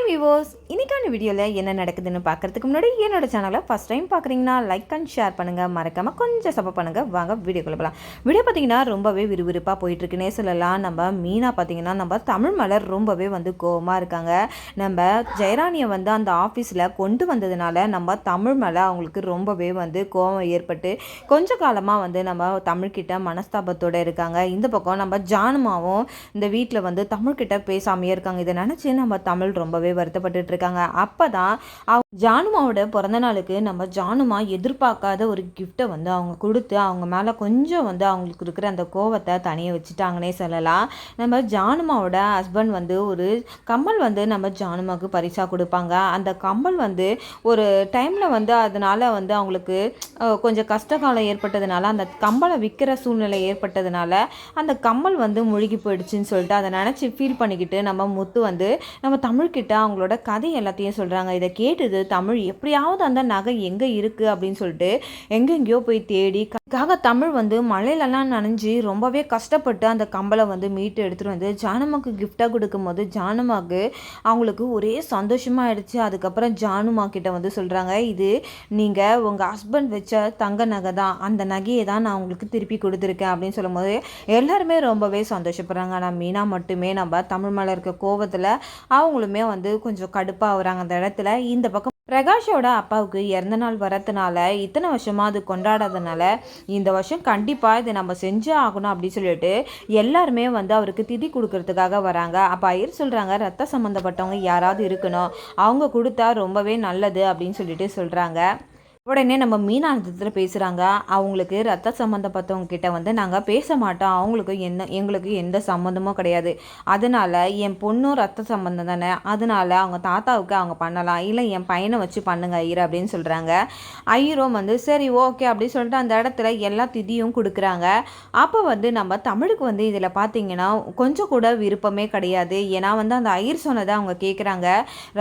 Hi விவோஸ், இன்னைக்கான வீடியோவில் என்ன நடக்குதுன்னு பார்க்குறதுக்கு முன்னாடி என்னோட சேனலை ஃபஸ்ட் டைம் பார்க்குறீங்கன்னா லைக் அண்ட் ஷேர் பண்ணுங்கள், மறக்காமல் கொஞ்சம் சப்போர்ட் பண்ணுங்கள். வாங்க வீடியோக்குள்ள போகலாம். வீடியோ பார்த்தீங்கன்னா ரொம்பவே விறுவிறுப்பாக போயிட்டுருக்குன்னே சொல்லலாம். நம்ம மீனா பார்த்தீங்கன்னா நம்ம தமிழ் மலர் ரொம்பவே கோவமாக இருக்காங்க. நம்ம ஜெயராணியை அந்த ஆஃபீஸில் கொண்டு வந்ததுனால நம்ம தமிழ் மேலே அவங்களுக்கு ரொம்பவே கோவம் ஏற்பட்டு கொஞ்ச காலமாக நம்ம தமிழ்கிட்ட மனஸ்தாபத்தோடு இருக்காங்க. இந்த பக்கம் நம்ம ஜானுமாவும் இந்த வீட்டில் தமிழ்கிட்ட பேசாமையே இருக்காங்க. இதை நினச்சி நம்ம தமிழ் ரொம்பவே வருத்தப்பட்டு இருக்காங்க. அப்பதான் ஜானுமாவோட பிறந்த நாளுக்கு நம்ம ஜானுமா எதிர்பார்க்காத ஒரு கிஃப்டை அவங்க கொடுத்து அவங்க மேலே கொஞ்சம் அவங்களுக்கு இருக்கிற அந்த கோவத்தை தனிய வச்சுட்டாங்கன்னே சொல்லலாம். நம்ம ஜானுமாவோட ஹஸ்பண்ட் ஒரு கம்மல் நம்ம ஜானுமாவுக்கு பரிசாக கொடுப்பாங்க. அந்த கம்மல் ஒரு டைமில் அதனால் அவங்களுக்கு கொஞ்சம் கஷ்டகாலம் ஏற்பட்டதுனால அந்த கம்மலை விற்கிற சூழ்நிலை ஏற்பட்டதுனால அந்த கம்மல் முழுகி போயிடுச்சுன்னு சொல்லிட்டு அதை நினச்சி ஃபீல் பண்ணிக்கிட்டு நம்ம முத்து நம்ம தமிழ்கிட்ட அவங்களோட கதை எல்லாத்தையும் சொல்கிறாங்க. இதை கேட்டது தமிழ் எப்படியாவது அந்த நகை எங்கே இருக்குது அப்படின்னு சொல்லிட்டு எங்கெங்கேயோ போய் தேடி தமிழ் மழையிலலாம் நனைஞ்சி ரொம்பவே கஷ்டப்பட்டு அந்த கம்பலை மீட்டு எடுத்துகிட்டு ஜானுமாக்கு கிஃப்டாக கொடுக்கும்போது ஜானுமாக்கு அவங்களுக்கு ஒரே சந்தோஷமாகிடுச்சு. அதுக்கப்புறம் ஜானுமா கிட்ட சொல்கிறாங்க, இது நீங்கள் உங்கள் ஹஸ்பண்ட் வச்ச தங்க நகை தான், அந்த நகையை தான் நான் உங்களுக்கு திருப்பி கொடுத்துருக்கேன் அப்படின்னு சொல்லும்போது எல்லாருமே ரொம்பவே சந்தோஷப்படுறாங்க. ஆனால் மீனா மட்டுமே நம்ம தமிழ் மேலே இருக்க கோவத்தில் அவங்களுமே கொஞ்சம் கடுப்பாக வராங்க. அந்த இடத்துல இந்த பக்கம் பிரகாஷோட அப்பாவுக்கு இறந்த நாள் வரதுனால இத்தனை வருஷமாக அது கொண்டாடாதனால இந்த வருஷம் கண்டிப்பாக இதை நம்ம செஞ்சே ஆகணும் அப்படின்னு சொல்லிட்டு எல்லாருமே அவருக்கு திதி கொடுக்கறதுக்காக வராங்க. அப்போ ஐயர் சொல்கிறாங்க, ரத்த சம்மந்தப்பட்டவங்க யாராவது இருக்கணும், அவங்க கொடுத்தா ரொம்பவே நல்லது அப்படின்னு சொல்லிட்டு சொல்கிறாங்க. உடனே நம்ம மீனானந்தத்தில் பேசுகிறாங்க, அவங்களுக்கு ரத்த சம்மந்தப்பட்டவங்க கிட்ட நாங்கள் பேச மாட்டோம், அவங்களுக்கு எங்களுக்கு எந்த சம்மந்தமும் கிடையாது, அதனால் என் பொண்ணும் ரத்த சம்மந்தம் தானே, அதனால் அவங்க தாத்தாவுக்கு அவங்க பண்ணலாம், இல்லை என் பையனை வச்சு பண்ணுங்க ஐயர் அப்படின்னு சொல்கிறாங்க. ஐயரும் சரி ஓகே அப்படின்னு சொல்லிட்டு அந்த இடத்துல எல்லா திதியும் கொடுக்குறாங்க. அப்போ நம்ம தமிழுக்கு இதில் பார்த்தீங்கன்னா கொஞ்சம் கூட விருப்பமே கிடையாது. ஏன்னா அந்த ஐயர் சொன்னதை அவங்க கேட்குறாங்க,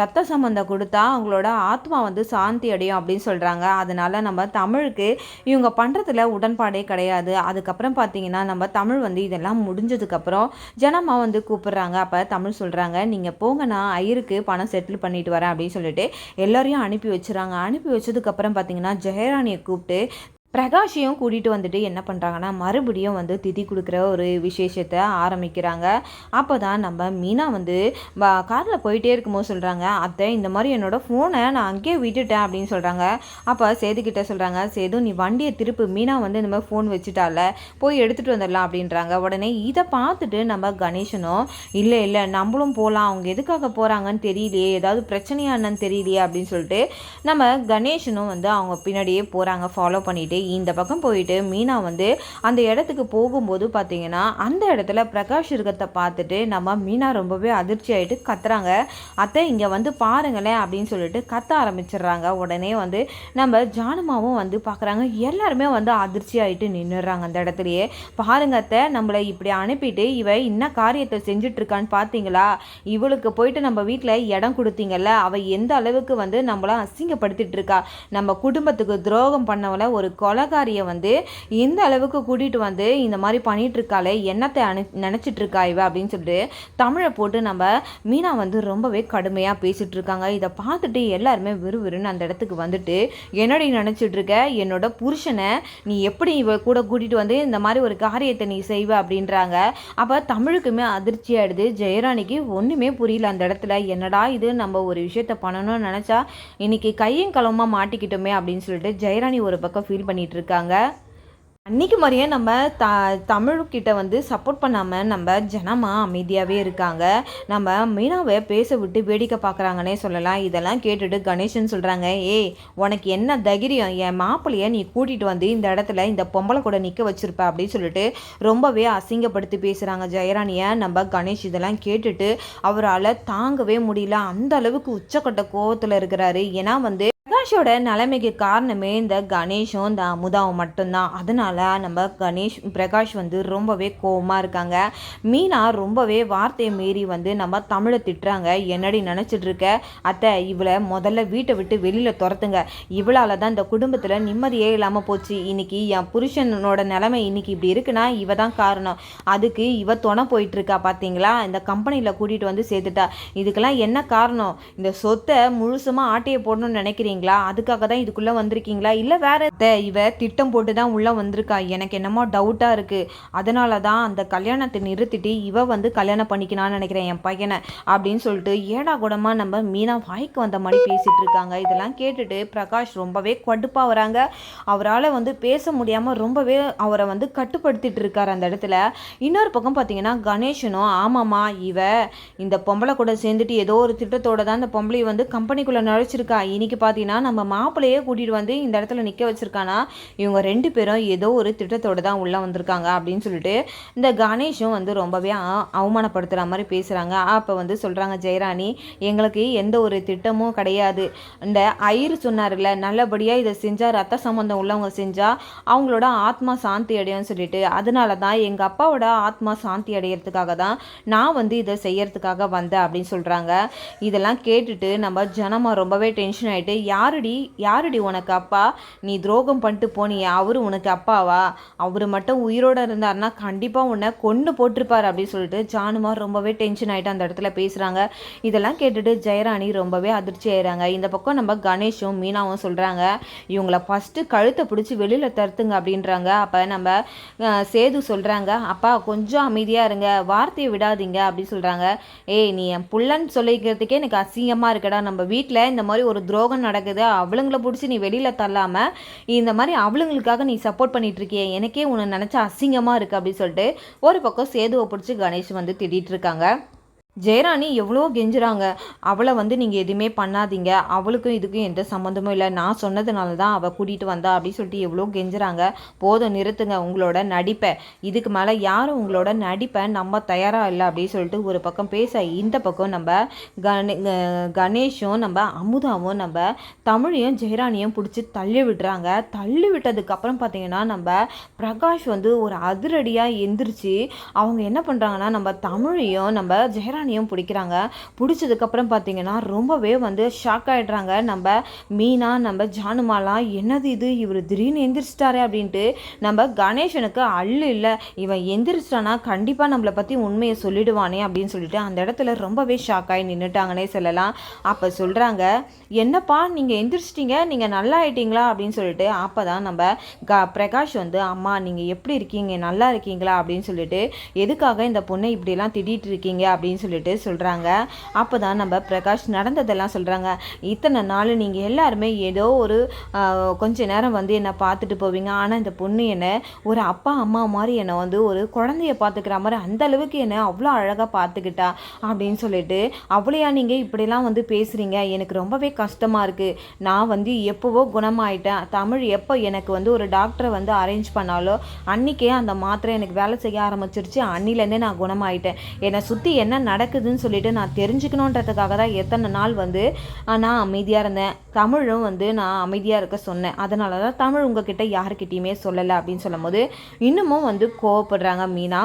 ரத்த சம்மந்தம் கொடுத்தா அவங்களோட ஆத்மா சாந்தி அடையும் அப்படின்னு சொல்கிறாங்க. அதனால நம்ம தமிழுக்கு இவங்க பண்ணுறதுல உடன்பாடே கிடையாது. அதுக்கப்புறம் பார்த்தீங்கன்னா நம்ம தமிழ் இதெல்லாம் முடிஞ்சதுக்கப்புறம் ஜனமா கூப்பிடுறாங்க. அப்போ தமிழ் சொல்கிறாங்க, நீங்கள் போங்க, நான் ஐயருக்கு பணம் செட்டில் பண்ணிட்டு வரேன் அப்படின்னு சொல்லிட்டு எல்லாரையும் அனுப்பி வச்சுறாங்க. அனுப்பி வச்சதுக்கப்புறம் பார்த்தீங்கன்னா ஜெயராணியை கூப்பிட்டு பிரகாஷையும் கூட்டிகிட்டு என்ன பண்ணுறாங்கன்னா மறுபடியும் திதி கொடுக்குற ஒரு விசேஷத்தை ஆரம்பிக்கிறாங்க. அப்போ தான் நம்ம மீனா காரில் போயிட்டே இருக்கும்போது சொல்கிறாங்க, அத்தை இந்த மாதிரி என்னோடய ஃபோனை நான் அங்கேயே விட்டுட்டேன் அப்படின்னு சொல்கிறாங்க. அப்போ சேதுக்கிட்ட சொல்கிறாங்க, சேது நீ வண்டியை திருப்பு, மீனா இந்த மாதிரி ஃபோன் வச்சுட்டால, போய் எடுத்துகிட்டு வந்துடலாம் அப்படின்றாங்க. உடனே இதை பார்த்துட்டு நம்ம கணேசனும் இல்லை நம்மளும் போகலாம், அவங்க எதுக்காக போகிறாங்கன்னு தெரியலையே, ஏதாவது பிரச்சனையானன்னு தெரியலையே அப்படின்னு சொல்லிட்டு நம்ம கணேசனும் அவங்க பின்னாடியே போகிறாங்க, ஃபாலோ பண்ணிவிட்டு. இந்த பக்கம் போயிட்டு மீனா அந்த இடத்துக்கு போகும்போது பார்த்தீங்கன்னா அந்த இடத்துல பிரகாஷ் இருக்கிறத பார்த்துட்டு நம்ம மீனா ரொம்பவே அதிர்ச்சி ஆகிட்டு கத்துறாங்க, அத்தை இங்கே பாருங்களேன் அப்படின்னு சொல்லிட்டு கத்த ஆரம்பிச்சிடுறாங்க. உடனே நம்ம ஜானுமாவும் பார்க்குறாங்க. எல்லாருமே அதிர்ச்சி ஆகிட்டு நின்றுடுறாங்க அந்த இடத்துலையே. பாருங்க அத்தை, நம்மளை இப்படி அனுப்பிட்டு இவ என்ன காரியத்தை செஞ்சிட்ருக்கான்னு பார்த்தீங்களா, இவளுக்கு போயிட்டு நம்ம வீட்டில் இடம் கொடுத்தீங்கல்ல, அவள் எந்த அளவுக்கு நம்மள அசிங்கப்படுத்திட்டு இருக்கா, நம்ம குடும்பத்துக்கு துரோகம் பண்ணவளை ஒரு கொலகாரியை எந்த அளவுக்கு கூட்டிகிட்டு இந்த மாதிரி பண்ணிட்டு இருக்காளே, என்னத்தை நினச்சிட்டு இருக்கா இவ அப்படின்னு சொல்லிட்டு தமிழை போட்டு நம்ம மீனா ரொம்பவே கடுமையாக பேசிட்டு இருக்காங்க. இதை பார்த்துட்டு எல்லாருமே விறுவிறுன்னு அந்த இடத்துக்கு என்னடி நினச்சிட்டு இருக்க, என்னோட புருஷனை நீ எப்படி இவ கூட கூட்டிகிட்டு இந்த மாதிரி ஒரு காரியத்தை நீ செய்வ அப்படின்றாங்க. அப்போ தமிழுக்குமே அதிர்ச்சி ஆயிடுது. ஜெயராணிக்கு ஒன்றுமே புரியல அந்த இடத்துல, என்னடா இது, நம்ம ஒரு விஷயத்த பண்ணணும்னு நினச்சா இன்னைக்கு கையும் களமாக மாட்டிக்கிட்டோமே அப்படின்னு சொல்லிட்டு ஜெயராணி ஒரு பக்கம் ஃபீல் பண்ணிட்டு இருக்காங்க. அன்றைக்கி மாதிரியே நம்ம தமிழ்கிட்ட சப்போர்ட் பண்ணாமல் நம்ம ஜனமா அமைதியாகவே இருக்காங்க. நம்ம மீனாவை பேச விட்டு வேடிக்கை பார்க்குறாங்கன்னே சொல்லலாம். இதெல்லாம் கேட்டுட்டு கணேசன் சொல்கிறாங்க, ஏய் உனக்கு என்ன தைரியம், என் மாப்பிள்ளையை நீ கூட்டிகிட்டு இந்த இடத்துல இந்த பொம்பளை கூட நிற்க வச்சுருப்ப அப்படின்னு சொல்லிட்டு ரொம்பவே அசிங்கப்படுத்தி பேசுகிறாங்க ஜெயராணியை. நம்ம கணேஷ் இதெல்லாம் கேட்டுட்டு அவரால் தாங்கவே முடியல, அந்த அளவுக்கு உச்சக்கட்ட கோவத்தில் இருக்கிறாரு. ஏன்னா பிரகாஷோட நிலைமைக்கு காரணமே இந்த கணேஷும் இந்த அமுதாவும் மட்டும்தான். அதனால் நம்ம பிரகாஷ் வந்து ரொம்பவே கோவமாக இருக்காங்க. மீனா ரொம்பவே வார்த்தையை மீறி வந்து நம்ம தமிழை திட்டுறாங்க. என்னடி நினச்சிட்டு இருக்க அத்தை, இவளை முதல்ல வீட்டை விட்டு வெளியில் துரத்துங்க. இவளால் தான் இந்த குடும்பத்தில் நிம்மதியே இல்லாமல் போச்சு. இன்னைக்கு என் புருஷனோட நிலைமை இன்னைக்கு இப்படி இருக்குன்னா இவ தான் காரணம். அதுக்கு இவ துணை போயிட்டுருக்கா பார்த்தீங்களா, இந்த கம்பெனியில் கூட்டிகிட்டு வந்து சேர்த்துட்டா. இதுக்கெல்லாம் என்ன காரணம்? இந்த சொத்தை முழுசுமாக ஆட்டையை போடணும்னு நினைக்கிறீங்களா? அதுக்காக தான் இதுக்குள்ளே வந்திருக்கீங்களா, இல்லை வேற இவ திட்டம் போட்டு தான் உள்ளே வந்திருக்கா? எனக்கு என்னமோ டவுட்டாக இருக்குது. அதனால தான் அந்த கல்யாணத்தை நிறுத்திட்டு இவ வந்து கல்யாணம் பண்ணிக்கணும்னு நினைக்கிறேன் என் பையனை அப்படின்னு சொல்லிட்டு ஏடா கூடமாக நம்ம மீனா வாய்க்கு வந்த மாதிரி பேசிகிட்டு இருக்காங்க. இதெல்லாம் கேட்டுட்டு பிரகாஷ் ரொம்பவே கடுப்பாக வராங்க. அவரால் வந்து பேச முடியாமல் ரொம்பவே அவரை வந்து கட்டுப்படுத்திட்டு இருக்கார் அந்த இடத்துல. இன்னொரு பக்கம் பார்த்தீங்கன்னா கணேஷனும் ஆமாம்மா, இவ இந்த பொம்பளை கூட சேர்ந்துட்டு ஏதோ ஒரு திட்டத்தோட தான் இந்த பொம்பளை வந்து கம்பெனிக்குள்ளே நுழைச்சிருக்கா. இன்னைக்கு பார்த்தீங்கன்னா நம்ம மாப்பிள்ளையே கூட்டிகிட்டு வந்து இந்த இடத்துல நிற்க வச்சிருக்கானா. இவங்க 2 பேரும் ஏதோ ஒரு திட்டத்தோடு தான் உள்ளே வந்திருக்காங்க அப்படின்னு சொல்லிட்டு இந்த கணேஷும் வந்து ரொம்பவே அவமானப்படுத்துகிற மாதிரி பேசுகிறாங்க. அப்போ வந்து சொல்கிறாங்க ஜெயராணி, எங்களுக்கு எந்த ஒரு திட்டமும் கிடையாது. இந்த ஐயர் சொன்னார்ல, நல்லபடியாக இதை செஞ்சால் ரத்த சம்பந்தம் உள்ளவங்க செஞ்சால் அவங்களோட ஆத்மா சாந்தி அடையும்னு சொல்லிட்டு, அதனால தான் எங்கள் அப்பாவோட ஆத்மா சாந்தி அடையிறதுக்காக தான் நான் வந்து இதை செய்யறதுக்காக வந்தேன் அப்படின்னு சொல்கிறாங்க. இதெல்லாம் கேட்டுட்டு நம்ம ஜனமா ரொம்பவே டென்ஷன் ஆகிட்டு, யாருடி உனக்கு அப்பா? நீ துரோகம் பண்ணிட்டு போனியே, அவரு உனக்கு அப்பாவா? அவர் மட்டும் உயிரோடு இருந்தாருன்னா கண்டிப்பாக உன்னை கொண்டு போட்டிருப்பார் அப்படின்னு சொல்லிட்டு ஜானுமா ரொம்பவே டென்ஷன் ஆகிட்டு அந்த இடத்துல பேசுகிறாங்க. இதெல்லாம் கேட்டுட்டு ஜெயராணி ரொம்பவே அதிர்ச்சி ஆயிடுறாங்க. இந்த பக்கம் நம்ம கணேஷும் மீனாவும் சொல்கிறாங்க, இவங்கள ஃபஸ்ட்டு கழுத்தை பிடிச்சி வெளியில் தருத்துங்க அப்படின்றாங்க. அப்போ நம்ம சேது சொல்கிறாங்க, அப்பா கொஞ்சம் அமைதியாக இருங்க, வார்த்தையை விடாதீங்க அப்படின்னு சொல்கிறாங்க. ஏய், நீ என் புள்ளன்னு சொல்லிக்கிறதுக்கே எனக்கு அசிங்கமாக இருக்கடா. நம்ம வீட்டில் இந்த மாதிரி ஒரு துரோகம் நடக்குது, அவளுங்களை பிடிச்சி நீ வெளியில் தள்ளாமல் இந்த மாதிரி அவளுங்களுக்காக நீ சப்போர்ட் பண்ணிட்டு இருக்கிய, எனக்கே உன்னை நினச்சா அசிங்கமாக இருக்குது அப்படின்னு சொல்லிட்டு ஒரு பக்கம் சேதுவை பிடிச்சி கணேஷ் வந்து திட்டிகிட்டு இருக்காங்க. ஜெயராணி எவ்வளோ கெஞ்சுறாங்க, அவளை வந்து நீங்கள் எதுவுமே பண்ணாதீங்க, அவளுக்கும் இதுக்கும் எந்த சம்மந்தமும் இல்லை, நான் சொன்னதுனால தான் அவள் கூட்டிகிட்டு வந்தா அப்படின்னு சொல்லிட்டு எவ்வளோ கெஞ்சுறாங்க. போதும், நிறுத்துங்க உங்களோட நடிப்பை, இதுக்கு மேலே யாரும் உங்களோட நடிப்பை நம்ம தயாராக இல்லை அப்படின்னு சொல்லிட்டு ஒரு பக்கம் பேச, இந்த பக்கம் நம்ம கணேஷும் நம்ம அமுதாவும் நம்ம தமிழையும் ஜெயராணியும் பிடிச்சி தள்ளி விடுறாங்க. தள்ளி விட்டதுக்கப்புறம் பார்த்தீங்கன்னா நம்ம பிரகாஷ் வந்து ஒரு அதிரடியாக எந்திரிச்சு அவங்க என்ன பண்ணுறாங்கன்னா நம்ம தமிழையும் நம்ம ஜெயராணி பிடிக்கிறாங்க. பிடிச்சதுக்கப்புறம் பார்த்தீங்கன்னா ரொம்பவே வந்து ஷாக் ஆகிடுறாங்க. நம்ம மீனா நம்ம ஜானுமாலாம், என்னது இது, இவர் திடீர்னு எந்திரிச்சிட்டாரு அப்படின்ட்டு. நம்ம கணேசனுக்கு அள்ளு இல்லை, இவன் எந்திரிச்சிட்டானா கண்டிப்பாக நம்மளை பற்றி உண்மையை சொல்லிடுவானே அப்படின்னு சொல்லிட்டு அந்த இடத்துல ரொம்பவே ஷாக் ஆகி நின்றுட்டாங்கன்னே சொல்லலாம். அப்போ சொல்கிறாங்க, என்னப்பா நீங்கள் எந்திரிச்சிட்டிங்க, நீங்கள் நல்லா ஆயிட்டீங்களா அப்படின்னு சொல்லிட்டு. அப்போ தான் நம்ம பிரகாஷ் வந்து, அம்மா நீங்கள் எப்படி இருக்கீங்க, நல்லா இருக்கீங்களா அப்படின்னு சொல்லிட்டு, எதுக்காக இந்த பொண்ணை இப்படிலாம் திட்டிகிட்டு இருக்கீங்க அப்படின்னு சொல்லிட்டு சொல்கிறாங்க. அப்போ தான் நம்ம பிரகாஷ் நடந்ததெல்லாம் சொல்கிறாங்க. இத்தனை நாள் நீங்கள் எல்லாருமே ஏதோ ஒரு கொஞ்ச நேரம் வந்து என்னை பார்த்துட்டு போவீங்க, ஆனால் இந்த பொண்ணு என்னை ஒரு அப்பா அம்மா மாதிரி என்னை வந்து ஒரு குழந்தைய பார்த்துக்கிற மாதிரி அந்த அளவுக்கு என்னை அவ்வளோ அழகாக பார்த்துக்கிட்டா அப்படின்னு சொல்லிட்டு, அவளையா நீங்கள் இப்படிலாம் வந்து பேசுகிறீங்க, எனக்கு ரொம்பவே கஷ்டமாக இருக்குது. நான் வந்து எப்போவோ குணமாயிட்டேன். தமிழ் எப்போ எனக்கு வந்து ஒரு டாக்டரை வந்து அரேஞ்ச் பண்ணாலோ அன்றைக்கே அந்த மாத்திரை எனக்கு வேலை செய்ய ஆரம்பிச்சிருச்சு. அன்னிலேருந்தே நான் குணமாயிட்டேன். என்னை சுற்றி என்ன நடக்குதுன்னு சொல்லிட்டு நான் தெரிஞ்சுக்கணுன்றதுக்காக தான் எத்தனை நாள் வந்து நான் அமைதியாக இருந்தேன். தமிழும் வந்து நான் அமைதியாக இருக்க சொன்னேன். அதனால தான் தமிழ் உங்ககிட்ட யாருக்கிட்டையுமே சொல்லலை அப்படின்னு சொல்லும் போது இன்னமும் வந்து கோவப்படுறாங்க மீனா.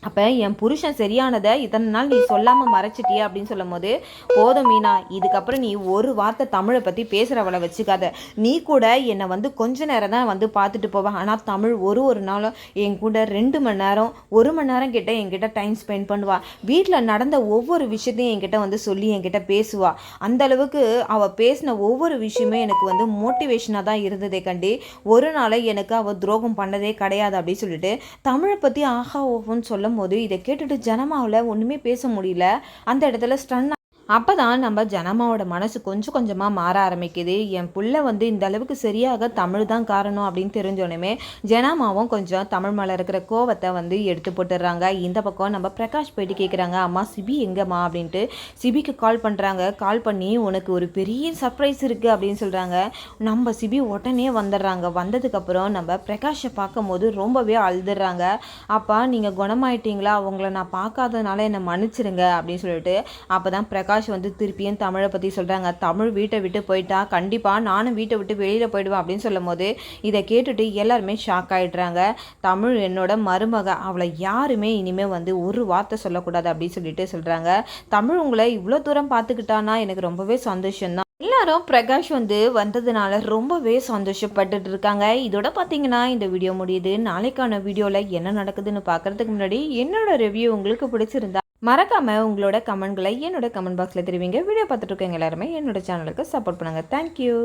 அப்போ என் புருஷன் சரியானதை இத்தனை நாள் நீ சொல்லாமல் மறைச்சிட்டியே அப்படின்னு சொல்லும் போது, போதும் மீனா, இதுக்கப்புறம் நீ ஒரு வார்த்தை தமிழை பற்றி பேசுகிறவளை வச்சுக்காத. நீ கூட என்னை வந்து கொஞ்ச நேரம் தான் வந்து பார்த்துட்டு போவேன், ஆனால் தமிழ் ஒரு நாளும் என் கூட 2 மணி நேரம் 1 மணி நேரம் கிட்ட என்கிட்ட டைம் ஸ்பெண்ட் பண்ணுவா. வீட்டில் நடந்த ஒவ்வொரு விஷயத்தையும் என்கிட்ட வந்து சொல்லி என்கிட்ட பேசுவா. அந்தளவுக்கு அவள் பேசின ஒவ்வொரு விஷயமே எனக்கு வந்து மோட்டிவேஷனாக தான் இருந்ததே கண்டி ஒரு நாளை எனக்கு அவள் துரோகம் பண்ணதே கிடையாது அப்படின்னு சொல்லிட்டு தமிழை பற்றி ஆஹா ஓஹோன்னு சொல்ல போது இதை கேட்டுட்டு ஜனமாவில் ஒன்றுமே பேச முடியல. அந்த இடத்துல ஸ்டன். அப்போ தான் நம்ம ஜனமாவோட மனசு கொஞ்சம் கொஞ்சமாக மாற ஆரம்பிக்குது. என் புள்ள வந்து இந்த அளவுக்கு சரியாக தமிழ் தான் காரணம் அப்படின்னு தெரிஞ்சோடனே ஜனமாவும் கொஞ்சம் தமிழ் மேலே இருக்கிற கோவத்தை வந்து எடுத்து போட்டுடுறாங்க. இந்த பக்கம் நம்ம பிரகாஷ் போயிட்டு கேட்குறாங்க, அம்மா சிபி எங்கம்மா அப்படின்ட்டு. சிபிக்கு கால் பண்ணுறாங்க. கால் பண்ணி உனக்கு ஒரு பெரிய சர்ப்ரைஸ் இருக்குது அப்படின்னு சொல்கிறாங்க. நம்ம சிபி உடனே வந்துடுறாங்க. வந்ததுக்கப்புறம் நம்ம பிரகாஷை பார்க்கும் போது ரொம்பவே அழுதுடுறாங்க. அப்பா நீங்கள் குணமாயிட்டீங்களா, உங்களை நான் பார்க்காதனால என்னை மன்னிச்சிருங்க அப்படின்னு சொல்லிட்டு. அப்போ தான் பிரகாஷ் பிரகாஷ் வந்து திருப்பியும் தமிழை பற்றி சொல்கிறாங்க. தமிழ் வீட்டை விட்டு போயிட்டா கண்டிப்பாக நானும் வீட்டை விட்டு வெளியில் போயிடுவேன் அப்படின்னு சொல்லும் போது இதை கேட்டுட்டு எல்லாருமே ஷாக் ஆகிடுறாங்க. தமிழ் என்னோட மருமக, அவளை யாருமே இனிமேல் வந்து ஒரு வார்த்தை சொல்லக்கூடாது அப்படின்னு சொல்லிட்டு சொல்கிறாங்க. தமிழ் உங்களை இவ்வளோ தூரம் பார்த்துக்கிட்டானா எனக்கு ரொம்பவே சந்தோஷம்தான். எல்லாரும் பிரகாஷ் வந்து வந்ததுனால ரொம்பவே சந்தோஷப்பட்டுட்டு இருக்காங்க. இதோட பார்த்தீங்கன்னா இந்த வீடியோ முடியுது. நாளைக்கான வீடியோவில் என்ன நடக்குதுன்னு பார்க்கறதுக்கு முன்னாடி என்னோட ரிவ்யூ உங்களுக்கு பிடிச்சிருந்தா மறக்காமல் உங்களோட கமெண்ட்களை என்னோட கமெண்ட் பாக்ஸில் தெரிவிங்க. வீடியோ பார்த்துட்டு இருக்கவங்க எல்லாருமே என்னோட சேனலுக்கு சப்போர்ட் பண்ணுங்கள். தேங்க்யூ.